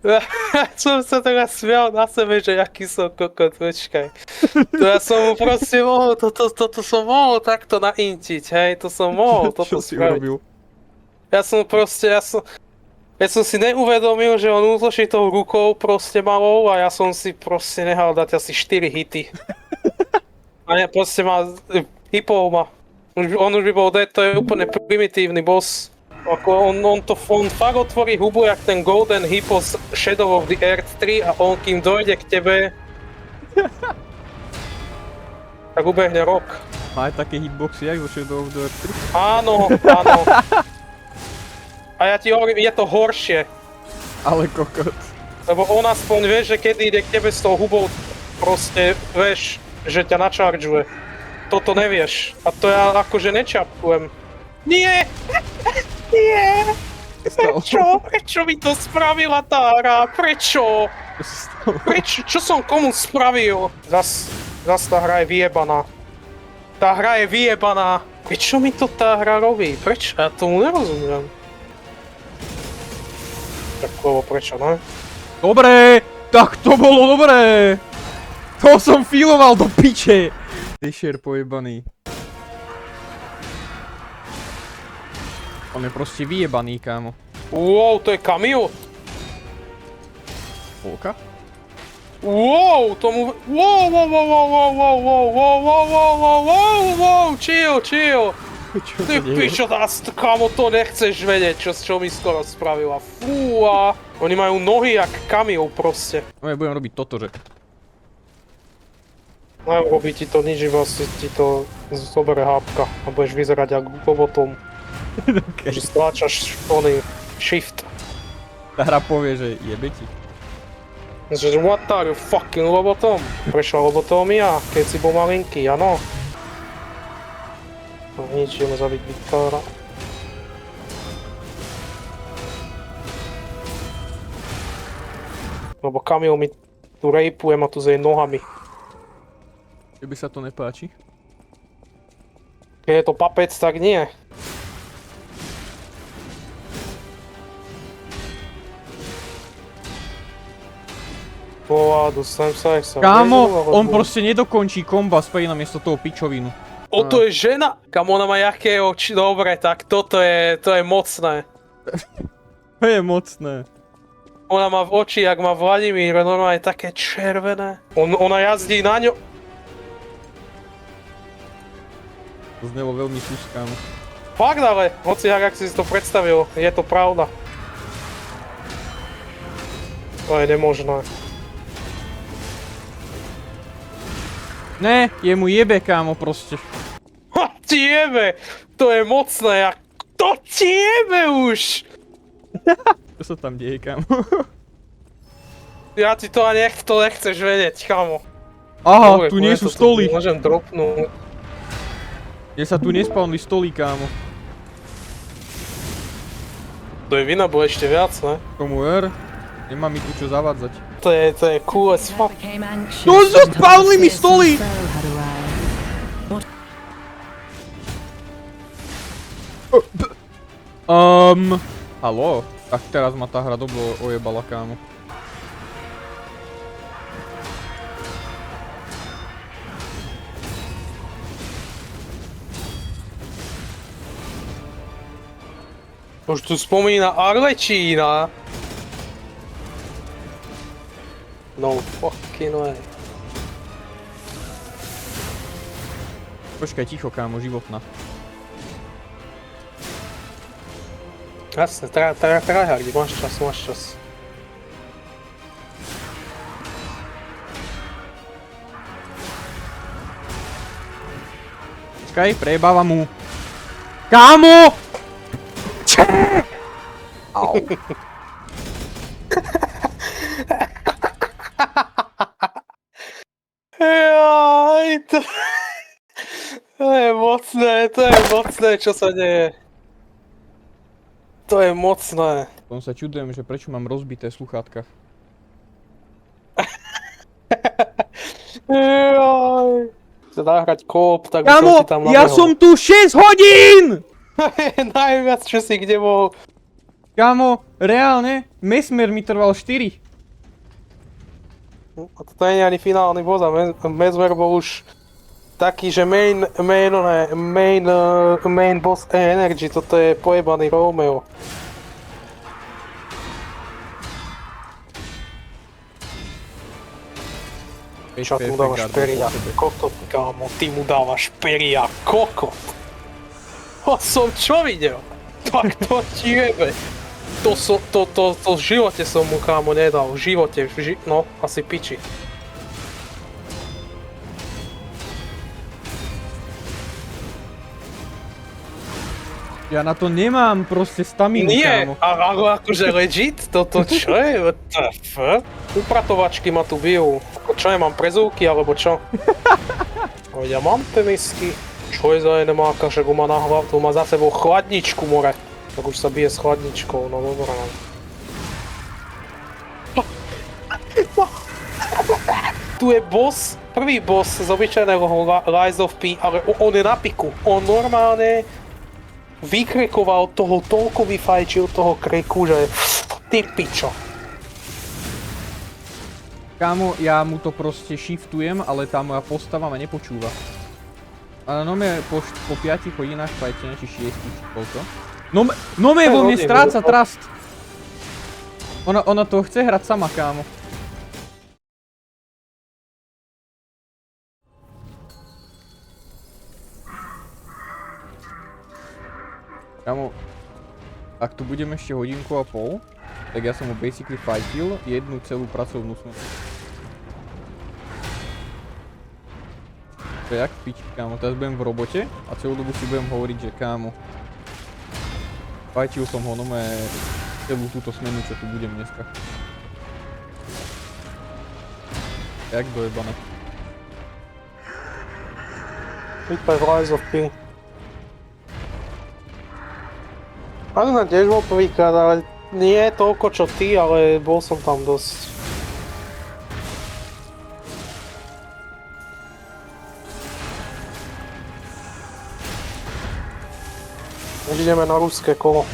Ja som sa teraz smial na sebe, že aký som kokot, počkaj. To ja som mu proste mohol, toto som mohol takto naintiť, hej, to som mohol toto Čo si spraviť. urobil? Ja som si neuvedomil, že on útočí tou rukou proste malou a ja som si proste nehal dať asi 4 hity. A ja proste hypol ma. On už by bol dead, to je úplne primitívny boss. Ako on fakt otvorí hubu jak ten Golden Hippo z Shadow of the Earth 3 a on kým dojde k tebe, tak ubehne rok. Má aj také hitboxy, jak zo Shadow of the Earth 3? Áno, áno. A ja ti hovorím, je to horšie. Ale kokot. Lebo on aspoň vie, že kedy ide k tebe s tou hubou, proste vieš, že ťa načaržuje. Toto nevieš. A to ja akože nečapujem. Nie! Nie! Prečo mi to spravila tá hra? Prečo? Čo sa stalo? Prečo? Čo som komu spravil? Zas tá hra je vyjebaná. Tá hra je vyjebaná. Prečo mi to tá hra robí? Prečo? Ja tomu nerozumiem. Tak prečo, ne? Dobre! Tak to bolo dobré! To som filoval do piče! Tešer pojebaný. On je proste vyjebaný, kámo. Wow, to je Kamil? Polka? Wow, tomu... Wow, chill. Čo Ty sa deje? pičo, kamo, to nechceš vedieť, čo mi skoro spravila. Fúha. Oni majú nohy jak Kamil proste. No ja budem robiť toto, že... Nerobí ti to nič, iba si ti to zoberie hápka a budeš vyzerať jak robotom. Okay. Že stláčaš shift. Tá hra povie, že jebe ti. Že what are you fucking robotom? Prešla lobotómia, keď si bol malinký, áno. No nič, ideme zabiť Viktora. Lebo Kamil mi tu rejpuje ma tu s jej nohami. Tebe sa to nepáči? Keď je to papec, tak nie. Dostanem sa, jak sa Kámo, on proste nedokončí komba, spraví namiesto toho pičovinu. O, to je žena! Kamo, ona má jaké oči, dobre, tak to je mocné. To je mocné. Ona má v oči, jak má Vladimír, normálne také červené. Ona jazdí na ňo... To znelo veľmi sus, kámo. Fakt ale, hoci jak si to predstavil, je to pravda. To je nemožné. Ne, jemu jebe, kámo, proste. Ha, ti jebe! To je mocné, to ti jebe už! Čo sa tam deje, kámo? Ja ti to ani nechceš vedieť, kamo. Aha, tu nie sú stoly. Môžem dropnúť. Kde sa tu nespawnli stoly, kámo. To je vina, bo ešte viac, ne? Komu R? Nemá mi tu čo zavádzať. To je cool as fuck. No spavnili mi stoly! Haló? Tak teraz ma tá hra dobro ojebala, kámo. Už tu spomína Arlečína. No fucking way. Počkaj, ticho, kámo, životná. Jasne, tryhardi, máš čas. Počkaj, prejebáva mu. Kámo! Au. Jaj, to je mocné, čo sa deje. To je mocné. Potom sa čudujem, že prečo mám rozbité sluchátka. Jaj. Chce nahrať kóp, tak Kámo, som si tam nabehol. ja som tu 6 hodín! Najviac, čo si kde bol. Kámo, reálne, Mesmer mi trval 4. A toto nie je ani finálny boss a Mesmer bol už taký, že main boss Energy, toto je pojebaný Romeo. Čo ty mu dávaš peria, kokot, kámo, ty mu dávaš peria, kokot. To som čo videl? Tak to ti jebe. To v živote som mu, kámo, nedal, v živote, no, asi piči. Ja na to nemám proste staminu, Nie, kámo. ale akože legit, toto čo je, what the fuck? Upratovačky ma tu bijú. Čo ja mám, prezúvky, alebo čo? Ja mám penisky. Čo je za jenemáka, že ho má na hlavu, tu má za sebou chladničku, more. Tak už sa bije s chladničkou, no dobrá. Tu je boss, prvý boss z obyčajného Lies of P, ale on je na piku. On normálne vykrekoval toho, toľko vyfajčil toho kreku, že ty pičo. Kámo, ja mu to proste shiftujem, ale tá moja postava ma nepočúva. Ale no me po 5 hodinách fajtenia, či 6, či koľko. No me vo mne stráca trust. Ona to chce hrať sama, kámo. Kámo, ak tu budem ešte hodinku a pol, tak ja som mu basically fightil jednu celú pracovnú smenu. To je jak pič, kámo, teraz budem v robote a celú dobu si budem hovoriť, že kámo, fightil som ho, no me celú túto smenu, čo tu budem dneska. Jak dojebané. Vypaj v Lies of P. Áno, na tiež bol prvýkrát, ale nie toľko čo ty, ale bol som tam dosť. Už ideme na ruské kolo.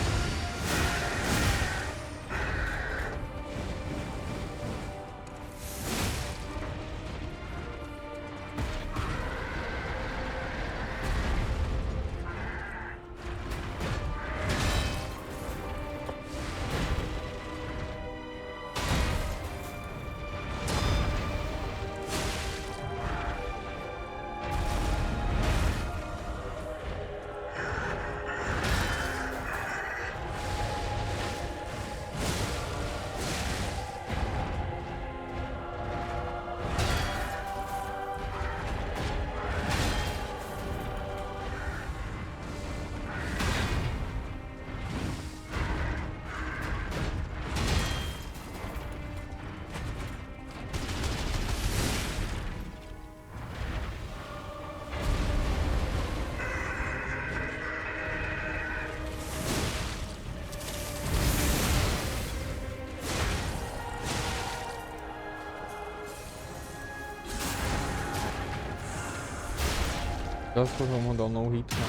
Zase som mu dal no hit na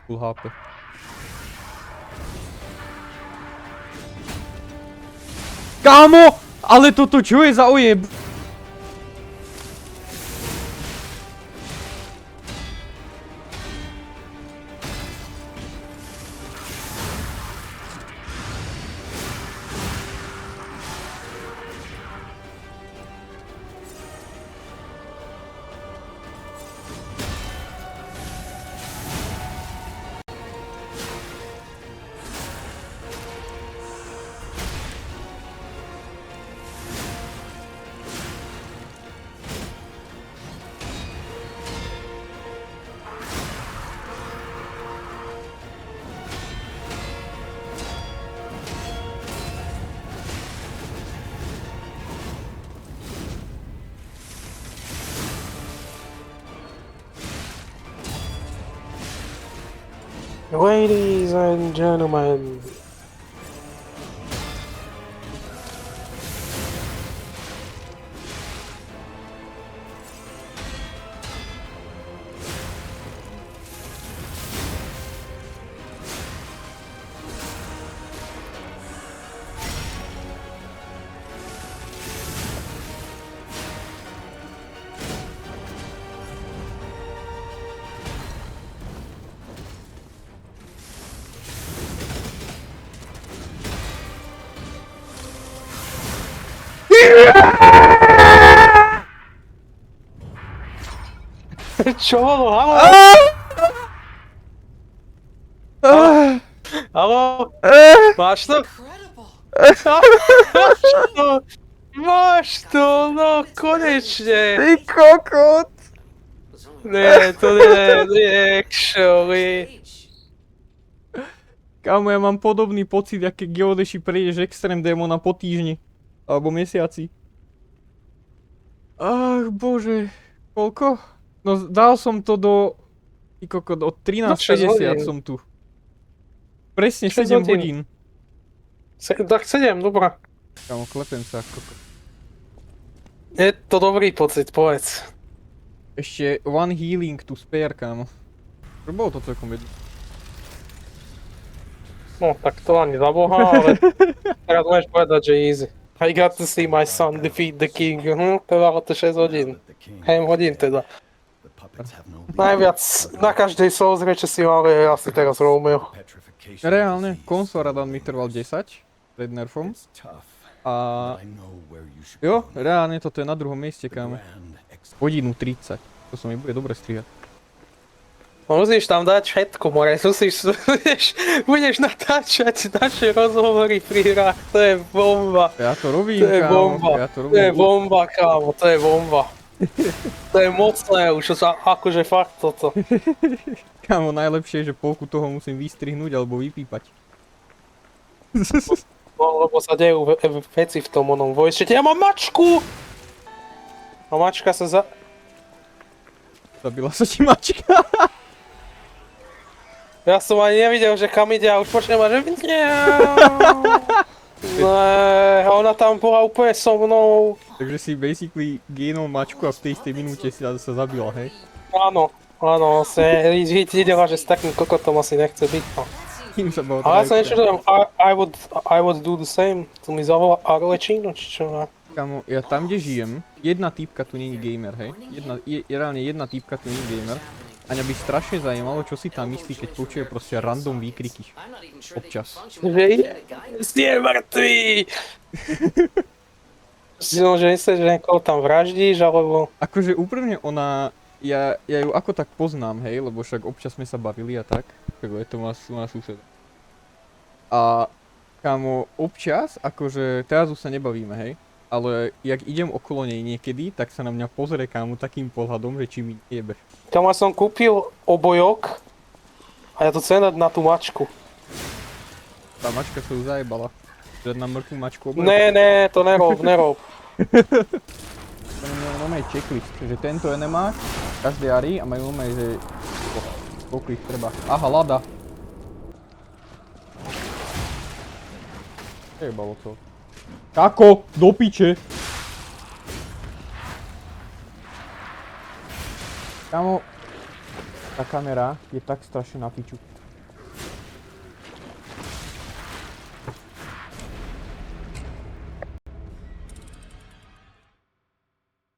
full HP. Kámo! Ale toto čo je za ojeb? Ladies and gentlemen. Čo bolo? Haló? Haló? Máš to? Máš to? Máš to, no konečne. Ty kokot! Nie, to nie, actually. Kámo, ja mám podobný pocit, jak keď Geodeši prejdeš Extreme Demona po týždni. Alebo mesiaci. Ach, bože. Koľko? No, dal som to do... Ty kokot, od 13.50 som tu. Presne 7 hodín. Tak 7, dobrá. Kámo, klepem sa, kokot. Je to dobrý pocit, povedz. Ešte one healing to spare, kámo. Bolo to celkom jedno. No, tak to ani za boha, ale teraz môžeš povedať, že easy. I got to see my son defeat the king. Teda to 6 hodín. 7 hodín teda. Najviac na každej Souls reče si mali asi teraz Romeo. Reálne, konsola mi trval 10 pred nerfom. A jo, reálne toto je na druhom mieste, kámo. Hodinu 30. To sa mi bude dobre strihať. No, musíš tam dať všetko, more. Budeš natáčať naše rozhovory pri hrách. To je bomba. Ja to robím, To je kámo. bomba. Ja to robím. To je bomba, kámo. To je bomba. To je mocné už, akože fakt toto. Kámo, najlepšie je, že polku toho musím vystrihnúť alebo vypípať. No, lebo sa dejú veci v tom onom voice. Ja mám mačku! A mačka sa Zabila sa ti mačka. Ja som ani nevidel, že kam ide a už počujem, že ona tam bola úplne so mnou. Takže si basically gainol mačku a v tej istej minúte si sa zabila, hej? Áno, videla, že s takým kokotom asi nechce byť. No. Kým sa bolo Ale ja sa nečudujem, I would do the same. Tu mi zavolá Arlečíno, či čo? Kámo, ja tam, kde žijem, jedna týpka tu není gamer, hej? Reálne jedna týpka tu není gamer. A mňa by strašne zajímalo, čo si tam myslí, keď počuje proste random výkriky. Občas. Že je mŕtvý! Že myslíš, že niekoho tam vraždíš, alebo... Akože úprimne ona... Ja ju ako tak poznám, hej, lebo však občas sme sa bavili a tak. Je to má suseda. A kámo, občas, akože teraz už sa nebavíme, hej. Ale jak idem okolo nej niekedy, tak sa na mňa pozrie, kámo, takým pohľadom, že či mi jebe. Tam som kúpil obojok a ja to chcem dať na tú mačku. Tá mačka sa ju zajebala. Dať na mŕtvú mačku obojok. Ne, to nerob. To majú checklist, že tento NMA, každý ari a majú nové, že koľko ich treba. Aha, lada. Jebalo to. Kako? Do piče! Kámo, tá kamera je tak strašne na piču.